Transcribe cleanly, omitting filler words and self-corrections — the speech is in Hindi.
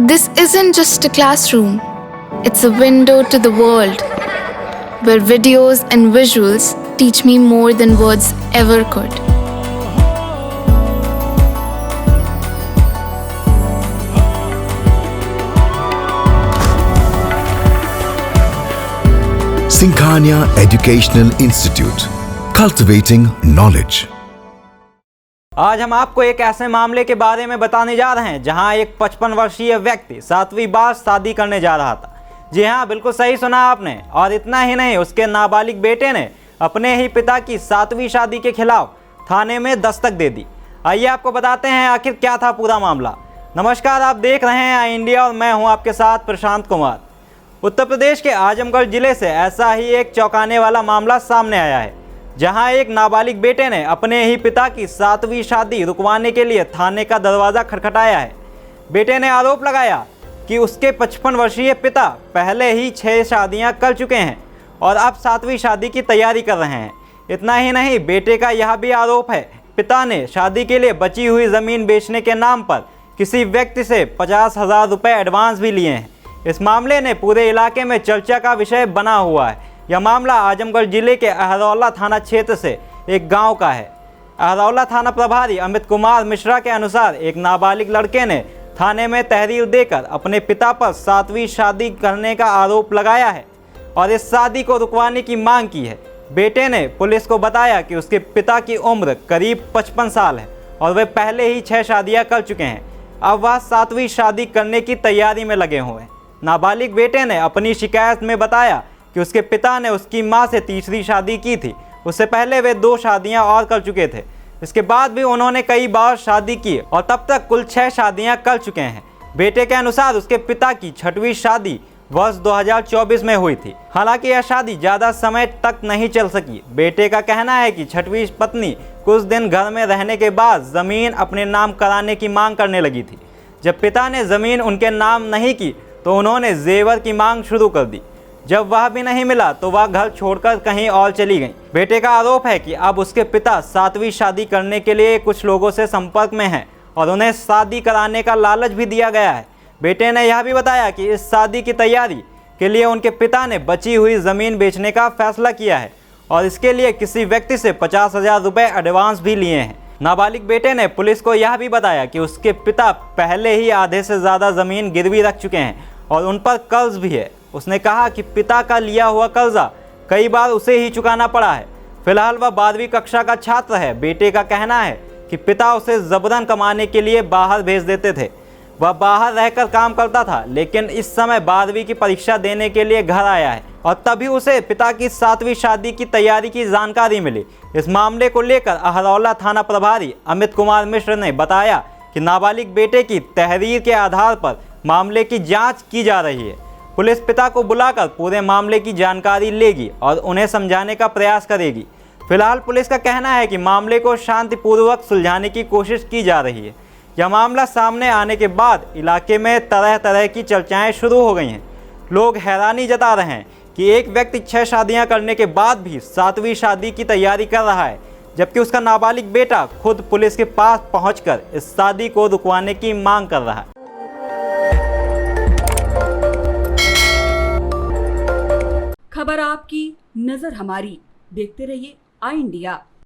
This isn't just a classroom, it's a window to the world, where videos and visuals teach me more than words ever could. Sinkhania Educational Institute, cultivating knowledge. आज हम आपको एक ऐसे मामले के बारे में बताने जा रहे हैं जहां एक 55 वर्षीय व्यक्ति 7वीं बार शादी करने जा रहा था। जी हां, बिल्कुल सही सुना आपने। और इतना ही नहीं, उसके नाबालिग बेटे ने अपने ही पिता की 7वीं शादी के खिलाफ थाने में दस्तक दे दी। आइए आपको बताते हैं आखिर क्या था पूरा मामला। नमस्कार, आप देख रहे हैं आई इंडिया और मैं हूं आपके साथ प्रशांत कुमार। उत्तर प्रदेश के आजमगढ़ जिले से ऐसा ही एक चौंकाने वाला मामला सामने आया है, जहां एक नाबालिग बेटे ने अपने ही पिता की 7वीं शादी रुकवाने के लिए थाने का दरवाज़ा खटखटाया है। बेटे ने आरोप लगाया कि उसके 55 वर्षीय पिता पहले ही 6 शादियां कर चुके हैं और अब 7वीं शादी की तैयारी कर रहे हैं। इतना ही नहीं, बेटे का यह भी आरोप है पिता ने शादी के लिए बची हुई ज़मीन बेचने के नाम पर किसी व्यक्ति से 50,000 रुपये एडवांस भी लिए हैं। इस मामले ने पूरे इलाके में चर्चा का विषय बना हुआ है। यह मामला आजमगढ़ जिले के अहरौला थाना क्षेत्र से एक गांव का है। अहरौला थाना प्रभारी अमित कुमार मिश्रा के अनुसार एक नाबालिग लड़के ने थाने में तहरीर देकर अपने पिता पर 7वीं शादी करने का आरोप लगाया है और इस शादी को रुकवाने की मांग की है। बेटे ने पुलिस को बताया कि उसके पिता की उम्र करीब 55 साल है और वे पहले ही 6 शादियां कर चुके हैं। अब वह 7वीं शादी करने की तैयारी में लगे हुए हैं। नाबालिग बेटे ने अपनी शिकायत में बताया कि उसके पिता ने उसकी मां से तीसरी शादी की थी। उससे पहले वे 2 शादियां और कर चुके थे। इसके बाद भी उन्होंने कई बार शादी की और तब तक कुल 6 शादियां कर चुके हैं। बेटे के अनुसार उसके पिता की 6वीं शादी वर्ष 2024 में हुई थी। हालांकि यह शादी ज़्यादा समय तक नहीं चल सकी। बेटे का कहना है कि 6वीं पत्नी कुछ दिन घर में रहने के बाद ज़मीन अपने नाम कराने की मांग करने लगी थी। जब पिता ने ज़मीन उनके नाम नहीं की तो उन्होंने जेवर की मांग शुरू कर दी। जब वह भी नहीं मिला तो वह घर छोड़कर कहीं और चली गई। बेटे का आरोप है कि अब उसके पिता 7वीं शादी करने के लिए कुछ लोगों से संपर्क में हैं और उन्हें शादी कराने का लालच भी दिया गया है। बेटे ने यह भी बताया कि इस शादी की तैयारी के लिए उनके पिता ने बची हुई ज़मीन बेचने का फैसला किया है और इसके लिए किसी व्यक्ति से 50,000 रुपये एडवांस भी लिए हैं। नाबालिग बेटे ने पुलिस को यह भी बताया कि उसके पिता पहले ही आधे से ज़्यादा ज़मीन गिरवी रख चुके हैं और उन पर कर्ज भी है। उसने कहा कि पिता का लिया हुआ कर्जा कई बार उसे ही चुकाना पड़ा है। फिलहाल वह 12वीं कक्षा का छात्र है। बेटे का कहना है कि पिता उसे ज़बरन कमाने के लिए बाहर भेज देते थे। वह बाहर रहकर काम करता था, लेकिन इस समय 12वीं की परीक्षा देने के लिए घर आया है और तभी उसे पिता की 7वीं शादी की तैयारी की जानकारी मिली। इस मामले को लेकर अहरौला थाना प्रभारी अमित कुमार मिश्र ने बताया कि नाबालिग बेटे की तहरीर के आधार पर मामले की जांच की जा रही है। पुलिस पिता को बुलाकर पूरे मामले की जानकारी लेगी और उन्हें समझाने का प्रयास करेगी। फिलहाल पुलिस का कहना है कि मामले को शांतिपूर्वक सुलझाने की कोशिश की जा रही है। यह मामला सामने आने के बाद इलाके में तरह तरह की चर्चाएं शुरू हो गई हैं। लोग हैरानी जता रहे हैं कि एक व्यक्ति 6 शादियां करने के बाद भी 7वीं शादी की तैयारी कर रहा है, जबकि उसका नाबालिग बेटा खुद पुलिस के पास पहुंचकर इस शादी को रुकवाने की मांग कर रहा है। खबर आपकी, नजर हमारी। देखते रहिए आई इंडिया।